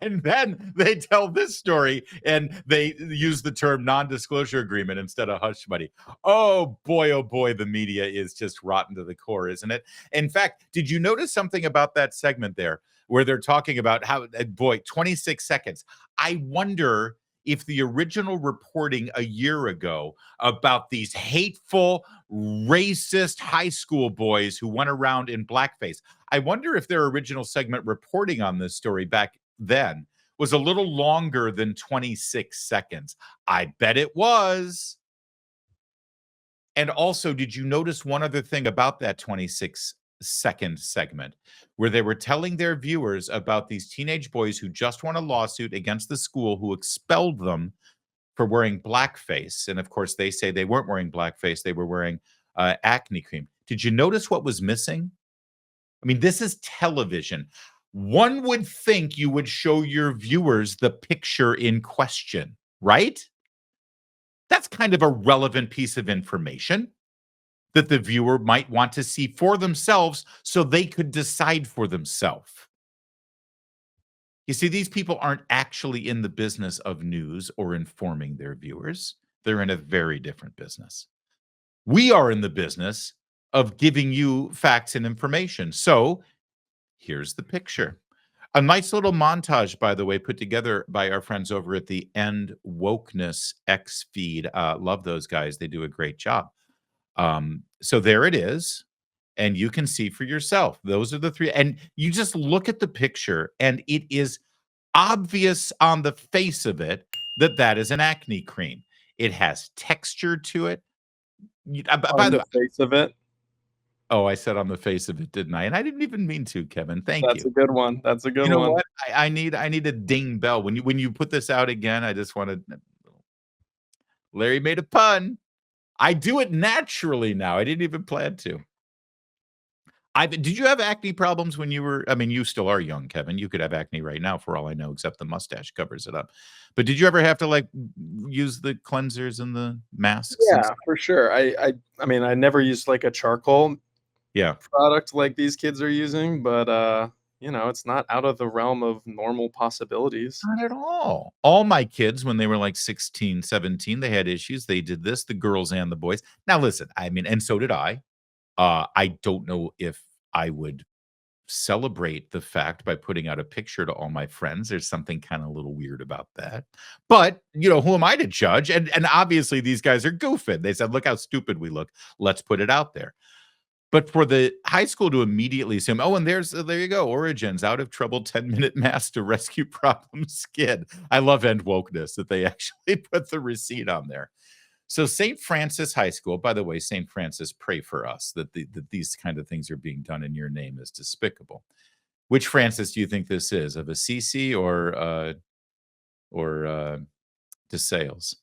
And then they tell this story and they use the term non-disclosure agreement instead of hush money. Oh boy, the media is just rotten to the core, isn't it? In fact, did you notice something about that segment there where they're talking about how, 26 seconds. I wonder if the original reporting a year ago about these hateful, racist high school boys who went around in blackface, I wonder if their original segment reporting on this story back then was a little longer than 26 seconds. I bet it was. And also, did you notice one other thing about that 26-second segment where they were telling their viewers about these teenage boys who just won a lawsuit against the school who expelled them for wearing blackface. And of course, they say they weren't wearing blackface, they were wearing acne cream. Did you notice what was missing? I mean, this is television. One would think you would show your viewers the picture in question, right? That's kind of a relevant piece of information that the viewer might want to see for themselves so they could decide for themselves. You see, these people aren't actually in the business of news or informing their viewers. They're in a very different business. We are in the business of giving you facts and information. So here's the picture. A nice little montage, by the way, put together by our friends over at the End Wokeness X feed. Love those guys. They do a great job. So there it is. And you can see for yourself. Those are the three. And you just look at the picture, and it is obvious on the face of it that that is an acne cream. It has texture to it. By the face of it. Oh, I said on the face of it, didn't I? And I didn't even mean to, Kevin. Thank That's you. a good one. That's a good You know one. what? I need a ding bell when you put this out again. I just want to. Larry made a pun. I do it naturally now. I didn't even plan to. Did you have acne problems when you were? I mean, you still are young, Kevin. You could have acne right now, for all I know, except the mustache covers it up. But did you ever have to like use the cleansers and the masks? and Yeah, stuff? for sure. I mean, I never used like a charcoal Yeah. product like these kids are using, but you know, it's not out of the realm of normal possibilities. Not at all. All my kids, when they were like 16, 17, they had issues. They did this, the girls and the boys. Now, listen, I mean, and so did I. I don't know if I would celebrate the fact by putting out a picture to all my friends. There's something kind of a little weird about that. But, you know, who am I to judge? And obviously these guys are goofing. They said, look how stupid we look. Let's put it out there. But for the high school to immediately assume, oh, and there you go, Origins, out of trouble, 10-minute mask to rescue problem skid. I love End Wokeness that they actually put the receipt on there. So St. Francis High School, by the way, St. Francis, pray for us that these kind of things are being done in your name is despicable. Which Francis do you think this is? Of Assisi or DeSales?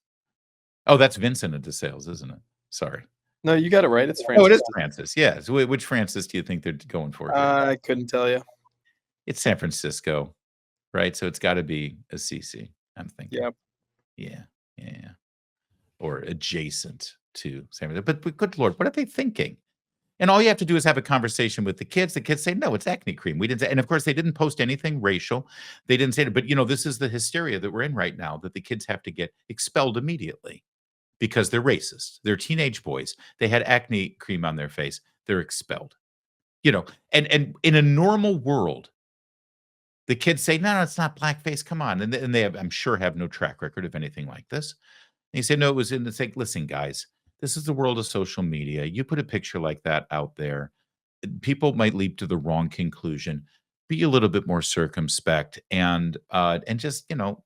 Oh, that's Vincent of DeSales, isn't it? Sorry. No, you got it right. It's Francis. Oh, it is Francis. Yeah. So which Francis do you think they're going for here? I couldn't tell you. It's San Francisco, right? So it's got to be Assisi, I'm thinking. Yep. Yeah. Or adjacent to San Francisco. But good Lord, what are they thinking? And all you have to do is have a conversation with the kids. The kids say, no, it's acne cream. We didn't say, and of course, they didn't post anything racial. They didn't say it. But, you know, this is the hysteria that we're in right now, that the kids have to get expelled immediately because they're racist. They're teenage boys. They had acne cream on their face. They're expelled. You know, and in a normal world, the kids say, no, it's not blackface. Come on. And they have, I'm sure, have no track record of anything like this. And you say, no, it was in the thing. Listen, guys, this is the world of social media. You put a picture like that out there, people might leap to the wrong conclusion. Be a little bit more circumspect and just, you know,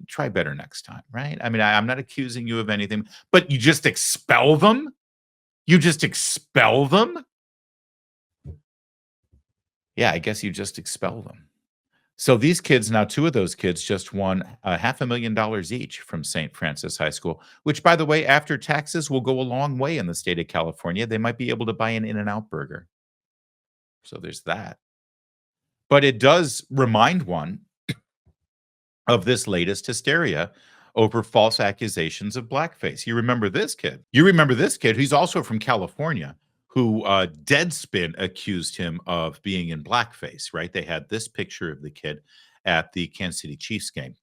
try better next time, right? I mean, I'm not accusing you of anything, but you just expel them? You just expel them? Yeah, I guess you just expel them. So these kids, now 2 of those kids just won $500,000 each from St. Francis High School, which, by the way, after taxes will go a long way in the state of California. They might be able to buy an In-N-Out burger. So there's that. But it does remind one of this latest hysteria over false accusations of blackface. You remember this kid. Who's also from California, who Deadspin accused him of being in blackface, right? They had this picture of the kid at the Kansas City Chiefs game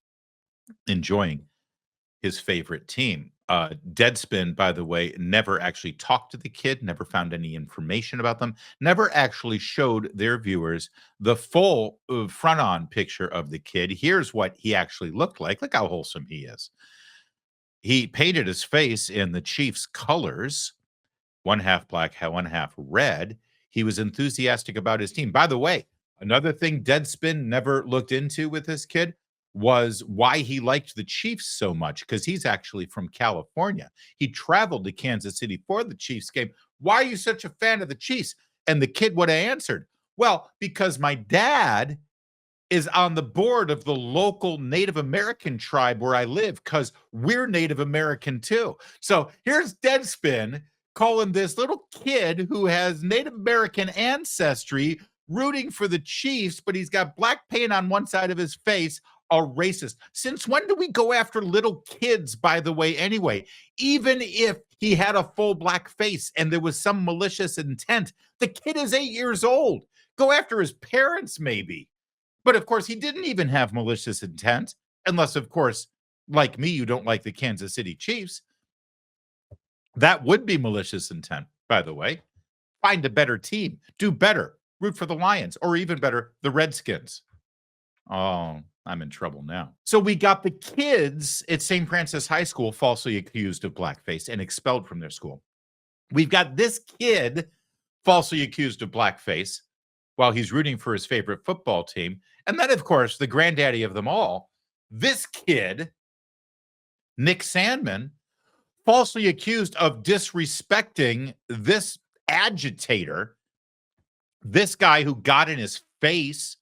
enjoying his favorite team. Deadspin, by the way, never actually talked to the kid, never found any information about them, never actually showed their viewers the full front-on picture of the kid. Here's what he actually looked like. Look how wholesome he is. He painted his face in the Chiefs' colors, one half black, one half red. He was enthusiastic about his team. By the way, another thing Deadspin never looked into with this kid was why he liked the Chiefs so much, because he's actually from California. He traveled to Kansas City for the Chiefs game. Why are you such a fan of the Chiefs? And the kid would have answered, well, because my dad is on the board of the local Native American tribe where I live because we're Native American too. So here's Deadspin calling this little kid who has Native American ancestry rooting for the Chiefs, but he's got black paint on one side of his face, a racist. Since when do we go after little kids, by the way, anyway? Even if he had a full black face and there was some malicious intent, the kid is 8 years old. Go after his parents, maybe. But of course, he didn't even have malicious intent, unless, of course, like me, you don't like the Kansas City Chiefs. That would be malicious intent, by the way. Find a better team, do better, root for the Lions, or even better, the Redskins. Oh, I'm in trouble now. So we got the kids at St. Francis High School falsely accused of blackface and expelled from their school. We've got this kid falsely accused of blackface while he's rooting for his favorite football team. And then, of course, the granddaddy of them all, this kid, Nick Sandmann, falsely accused of disrespecting this agitator, this guy who got in his face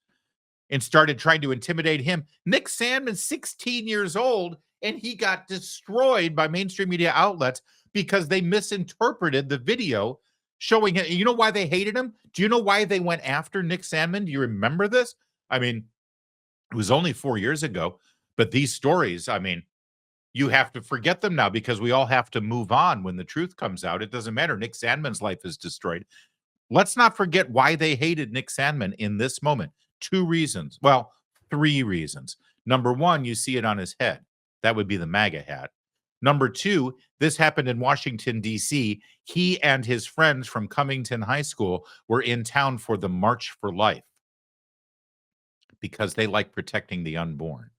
and started trying to intimidate him. Nick Sandmann, 16 years old, and he got destroyed by mainstream media outlets because they misinterpreted the video showing him. You know why they hated him? Do you know why they went after Nick Sandmann? Do you remember this? I mean, it was only 4 years ago, but these stories, I mean, you have to forget them now because we all have to move on when the truth comes out. It doesn't matter. Nick Sandmann's life is destroyed. Let's not forget why they hated Nick Sandmann in this moment. 2 reasons. Well, 3 reasons. Number 1, you see it on his head. That would be the MAGA hat. Number 2, this happened in Washington, D.C. He and his friends from Cummington High School were in town for the March for Life because they like protecting the unborn.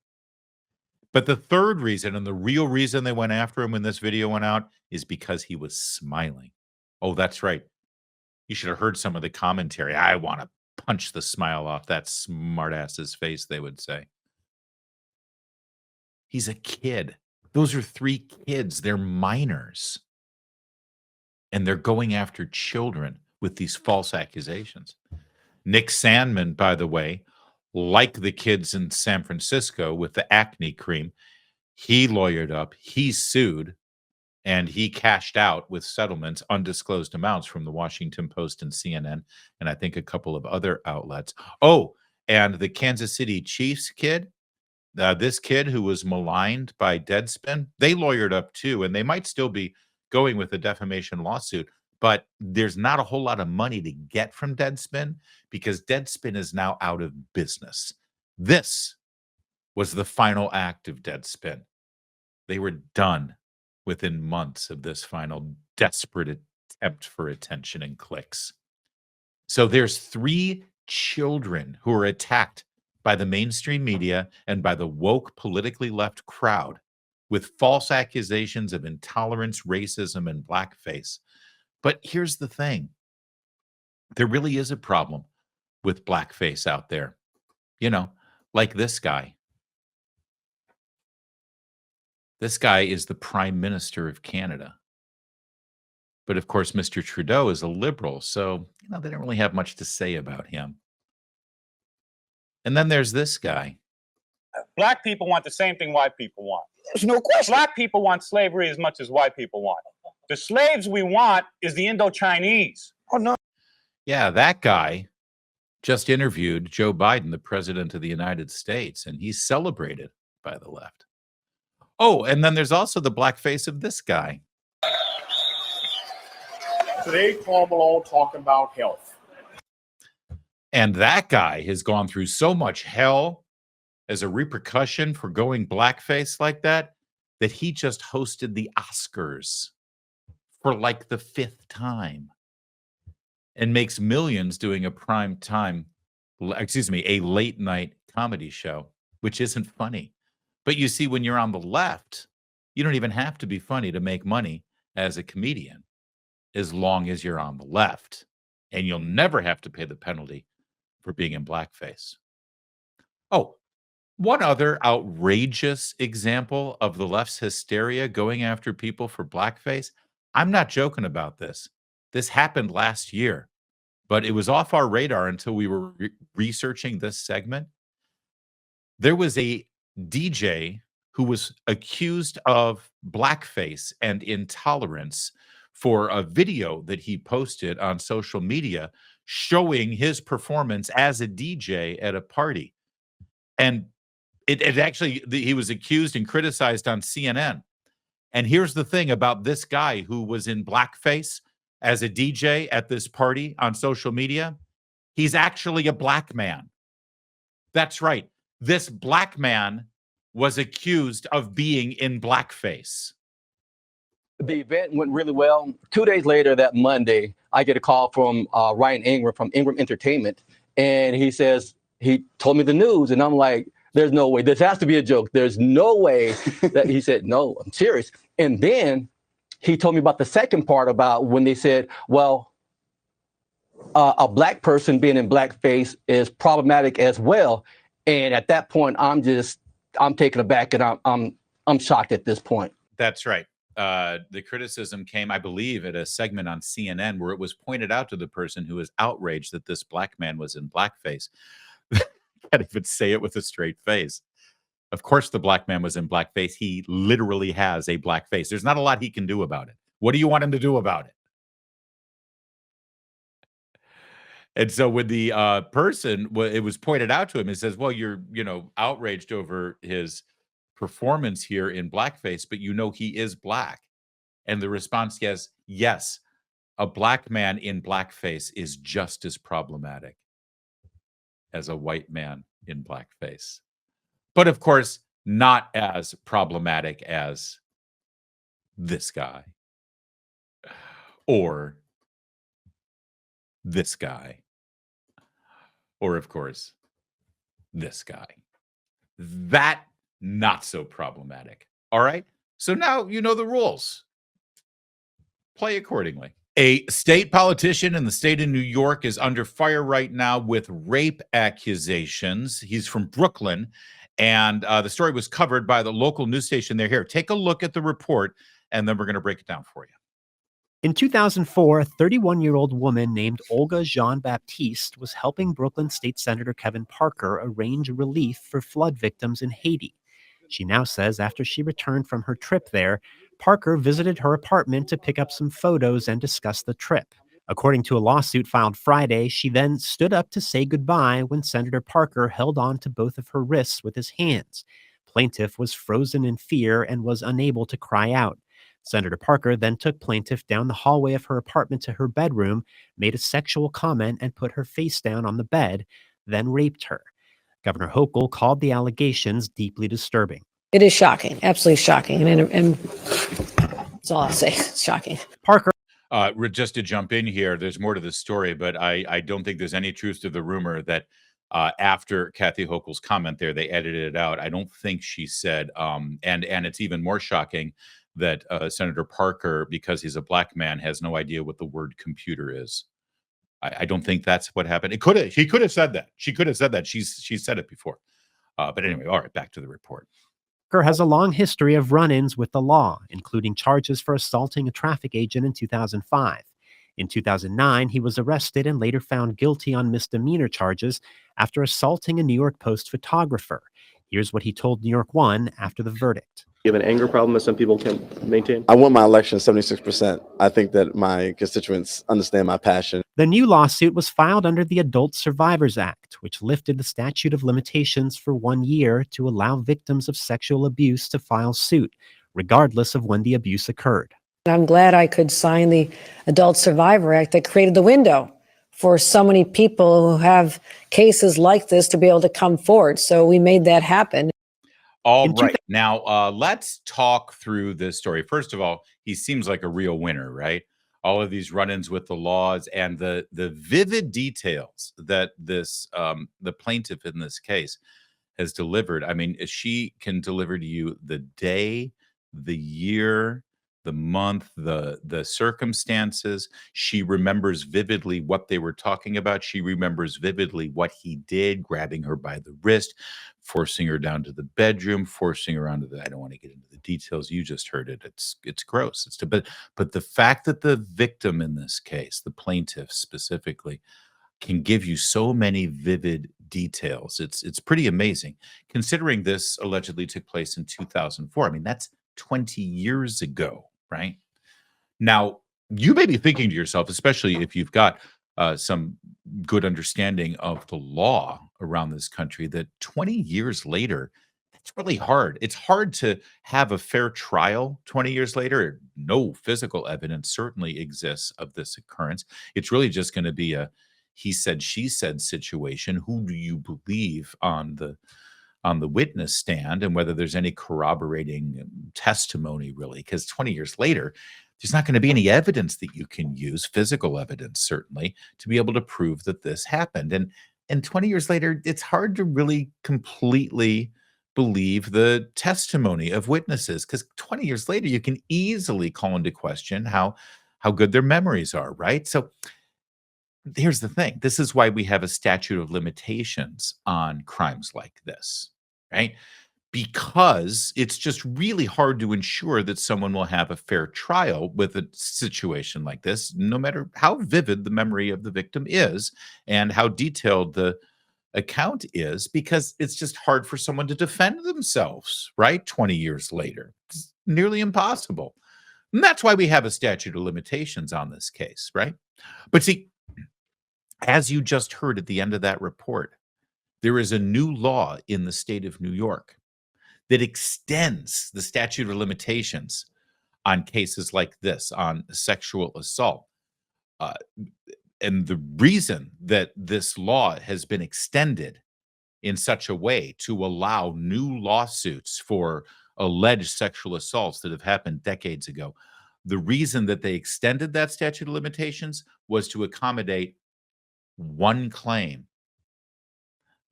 But the 3rd reason, and the real reason they went after him when this video went out, is because he was smiling. Oh, that's right. You should have heard some of the commentary. I want to punch the smile off that smartass's face, they would say. He's a kid. Those are 3 kids. They're minors. And they're going after children with these false accusations. Nick Sandmann, by the way, like the kids in San Francisco with the acne cream, he lawyered up, he sued, and he cashed out with settlements, undisclosed amounts from the Washington Post and CNN, and I think a couple of other outlets. Oh, and the Kansas City Chiefs kid, this kid who was maligned by Deadspin, they lawyered up too, and they might still be going with a defamation lawsuit, but there's not a whole lot of money to get from Deadspin because Deadspin is now out of business. This was the final act of Deadspin. They were done within months of this final desperate attempt for attention and clicks. So there's 3 children who are attacked by the mainstream media and by the woke politically left crowd with false accusations of intolerance, racism, and blackface. But here's the thing. There really is a problem with blackface out there. You know, like this guy. This guy is the Prime Minister of Canada. But of course, Mr. Trudeau is a liberal, so they don't really have much to say about him. And then there's this guy. Black people want the same thing white people want. There's no question. Black people want slavery as much as white people want. The slaves we want is the Indo-Chinese. Oh, no. Yeah, that guy just interviewed Joe Biden, the president of the United States, and he's celebrated by the left. Oh, and then there's also the blackface of this guy. Today, Paul Malone talking about health. And that guy has gone through so much hell as a repercussion for going blackface like that, that he just hosted the Oscars for like the 5th time and makes millions doing a a late night comedy show, which isn't funny. But you see, when you're on the left, you don't even have to be funny to make money as a comedian, as long as you're on the left. And you'll never have to pay the penalty for being in blackface. Oh, one other outrageous example of the left's hysteria going after people for blackface. I'm not joking about this. This happened last year, but it was off our radar until we were researching this segment. There was a DJ who was accused of blackface and intolerance for a video that he posted on social media showing his performance as a DJ at a party. And it actually, he was accused and criticized on CNN. And here's the thing about this guy who was in blackface as a DJ at this party on social media. He's actually a black man. That's right. This black man was accused of being in blackface. The event went really well. 2 days later, that Monday, I get a call from Ryan Ingram from Ingram Entertainment. And he says, he told me the news. And I'm like, there's no way. This has to be a joke. There's no way that he said, no, I'm serious. And then he told me about the second part about when they said, well, a black person being in blackface is problematic as well. And at that point, I'm taken aback and I'm shocked at this point. That's right. The criticism came, I believe, at a segment on CNN where it was pointed out to the person who was outraged that this black man was in blackface. Can't even say it with a straight face. Of course, the black man was in blackface. He literally has a black face. There's not a lot he can do about it. What do you want him to do about it? And so when the person, it was pointed out to him, he says, well, you're, outraged over his performance here in blackface, but he is black. And the response is, yes, a black man in blackface is just as problematic as a white man in blackface. But of course, not as problematic as this guy or this guy. Or, of course, this guy. That, not so problematic. All right? So now you know the rules. Play accordingly. A state politician in the state of New York is under fire right now with rape accusations. He's from Brooklyn, and the story was covered by the local news station. They're here. Take a look at the report, and then we're going to break it down for you. In 2004, a 31-year-old woman named Olga Jean-Baptiste was helping Brooklyn State Senator Kevin Parker arrange relief for flood victims in Haiti. She now says after she returned from her trip there, Parker visited her apartment to pick up some photos and discuss the trip. According to a lawsuit filed Friday, she then stood up to say goodbye when Senator Parker held on to both of her wrists with his hands. Plaintiff was frozen in fear and was unable to cry out. Senator Parker then took plaintiff down the hallway of her apartment to her bedroom, made a sexual comment and put her face down on the bed, then raped her. Governor Hochul called the allegations deeply disturbing. It is shocking, absolutely shocking. And that's all I'll say. It's shocking. Parker. Just to jump in here, there's more to the story, but I don't think there's any truth to the rumor that after Kathy Hochul's comment there, they edited it out. I don't think she said, and it's even more shocking that Senator Parker, because he's a black man, has no idea what the word computer is. I don't think that's what happened. He could have said that. She could have said that. She's said it before. But anyway, all right, back to the report. Parker has a long history of run-ins with the law, including charges for assaulting a traffic agent in 2005. In 2009, he was arrested and later found guilty on misdemeanor charges after assaulting a New York Post photographer. Here's what he told New York One after the verdict. You have an anger problem that some people can maintain? I won my election 76%. I think that my constituents understand my passion. The new lawsuit was filed under the Adult Survivors Act, which lifted the statute of limitations for 1 year to allow victims of sexual abuse to file suit, regardless of when the abuse occurred. I'm glad I could sign the Adult Survivor Act that created the window for so many people who have cases like this to be able to come forward. So we made that happen. All right. Now, let's talk through this story. First of all, he seems like a real winner, right? All of these run-ins with the laws and the vivid details that this the plaintiff in this case has delivered. I mean, she can deliver to you the day, the year, the month, the circumstances. She remembers vividly what they were talking about. She remembers vividly what he did, grabbing her by the wrist, forcing her down to the bedroom, forcing her onto the, I don't want to get into the details. You just heard it. It's gross. But the fact that the victim in this case, the plaintiff specifically, can give you so many vivid details. It's pretty amazing considering this allegedly took place in 2004. I mean, that's 20 years ago, right? Now, you may be thinking to yourself, especially if you've got some good understanding of the law around this country, that 20 years later, it's really hard. It's hard to have a fair trial 20 years later. No physical evidence certainly exists of this occurrence. It's really just going to be a he said, she said situation. Who do you believe on the witness stand, and whether there's any corroborating testimony, really? Because 20 years later, there's not going to be any evidence that you can use, physical evidence certainly, to be able to prove that this happened. And 20 years later, it's hard to really completely believe the testimony of witnesses, because 20 years later, you can easily call into question how good their memories are, right? So here's the thing. This is why we have a statute of limitations on crimes like this, right? Because it's just really hard to ensure that someone will have a fair trial with a situation like this, no matter how vivid the memory of the victim is and how detailed the account is, because it's just hard for someone to defend themselves, right? 20 years later. It's nearly impossible. And that's why we have a statute of limitations on this case, right? But see, as you just heard at the end of that report, there is a new law in the state of New York that extends the statute of limitations on cases like this, on sexual assault. And the reason that this law has been extended in such a way to allow new lawsuits for alleged sexual assaults that have happened decades ago, the reason that they extended that statute of limitations was to accommodate one claim.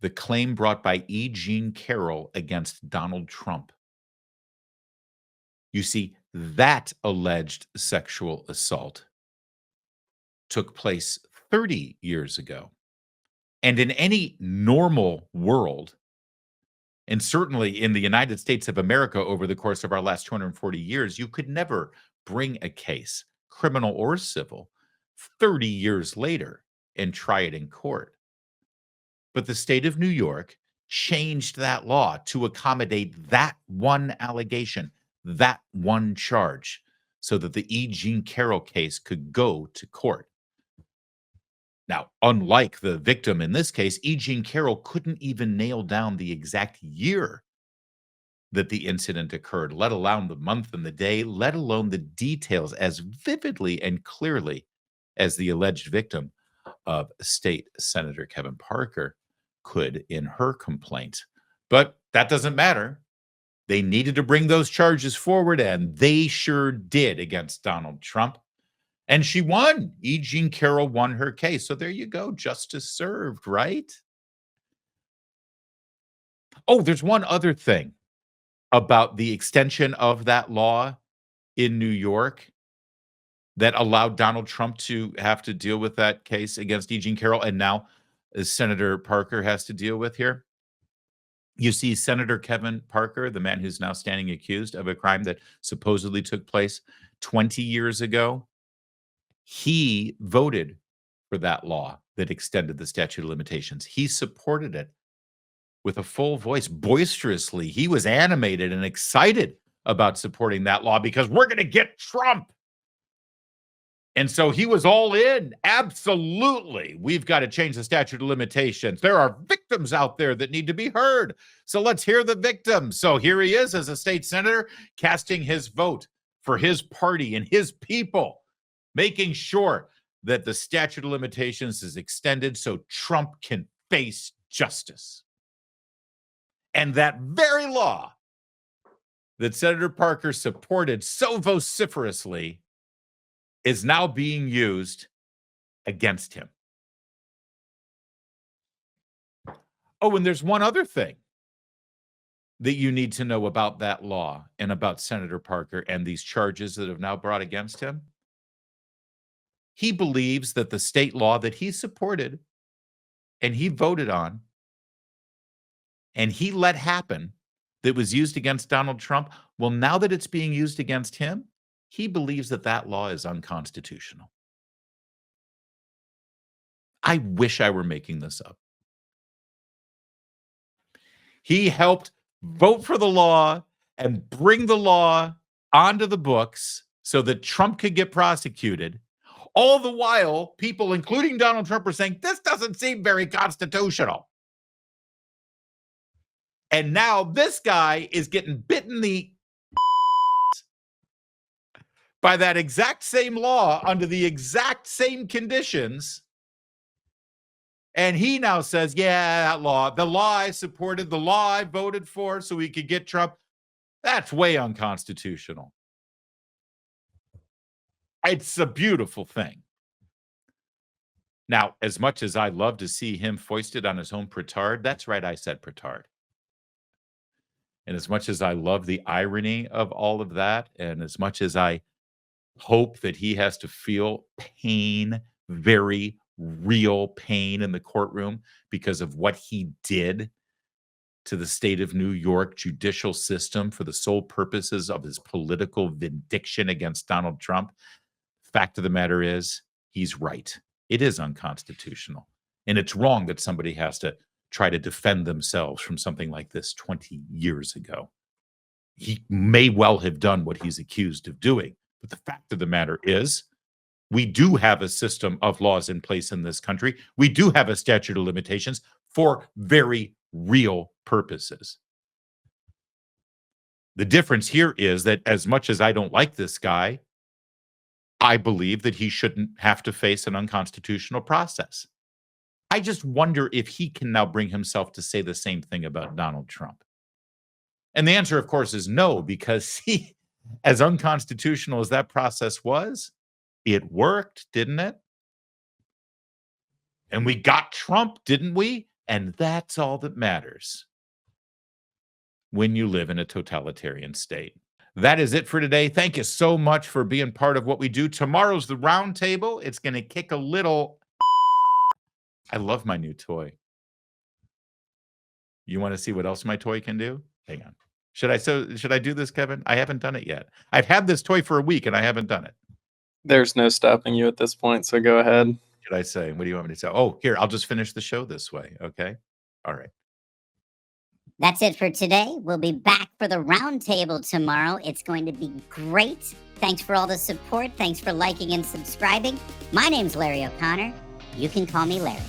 The claim brought by E. Jean Carroll against Donald Trump. You see, that alleged sexual assault took place 30 years ago. And in any normal world, and certainly in the United States of America over the course of our last 240 years, you could never bring a case, criminal or civil, 30 years later and try it in court. But the state of New York changed that law to accommodate that one allegation, that one charge, so that the E. Jean Carroll case could go to court. Now, unlike the victim in this case, E. Jean Carroll couldn't even nail down the exact year that the incident occurred, let alone the month and the day, let alone the details as vividly and clearly as the alleged victim of State Senator Kevin Parker could in her complaint. But that doesn't matter. They needed to bring those charges forward, and they sure did against Donald Trump. And she won. E. Jean Carroll won her case. So there you go. Justice served, right? Oh, there's one other thing about the extension of that law in New York that allowed Donald Trump to have to deal with that case against E. Jean Carroll, and now Senator Parker has to deal with here. You see, Senator Kevin Parker, the man who's now standing accused of a crime that supposedly took place 20 years ago, he voted for that law that extended the statute of limitations. He supported it with a full voice, boisterously. He was animated and excited about supporting that law because we're going to get Trump. And so he was all in. Absolutely. We've got to change the statute of limitations. There are victims out there that need to be heard. So let's hear the victims. So here he is as a state senator casting his vote for his party and his people, making sure that the statute of limitations is extended so Trump can face justice. And that very law that Senator Parker supported so vociferously is now being used against him. Oh, and there's one other thing that you need to know about that law and about Senator Parker and these charges that have now brought against him. He believes that the state law that he supported and he voted on and he let happen that was used against Donald Trump, well, now that it's being used against him, he believes that that law is unconstitutional. I wish I were making this up. He helped vote for the law and bring the law onto the books so that Trump could get prosecuted. All the while, people, including Donald Trump, were saying, this doesn't seem very constitutional. And now this guy is getting bitten the by that exact same law under the exact same conditions. And he now says, yeah, that law, the law I supported, the law I voted for so we could get Trump, that's way unconstitutional. It's a beautiful thing. Now, as much as I love to see him foisted on his own petard, that's right, I said petard. And as much as I love the irony of all of that, and as much as I hope that he has to feel pain, very real pain in the courtroom because of what he did to the state of New York judicial system for the sole purposes of his political vindication against Donald Trump, fact of the matter is, he's right. It is unconstitutional. And it's wrong that somebody has to try to defend themselves from something like this 20 years ago. He may well have done what he's accused of doing. But the fact of the matter is, we do have a system of laws in place in this country. We do have a statute of limitations for very real purposes. The difference here is that as much as I don't like this guy, I believe that he shouldn't have to face an unconstitutional process. I just wonder if he can now bring himself to say the same thing about Donald Trump. And the answer, of course, is no, because he, as unconstitutional as that process was, it worked, didn't it? And we got Trump, didn't we? And that's all that matters when you live in a totalitarian state. That is it for today. Thank you so much for being part of what we do. Tomorrow's the roundtable. It's going to kick a little. I love my new toy. You want to see what else my toy can do? Hang on. Should I do this, Kevin? I haven't done it yet. I've had this toy for a week and I haven't done it. There's no stopping you at this point, so go ahead. Should I say? What do you want me to say? Oh, here, I'll just finish the show this way. Okay. All right. That's it for today. We'll be back for the roundtable tomorrow. It's going to be great. Thanks for all the support. Thanks for liking and subscribing. My name's Larry O'Connor. You can call me Larry.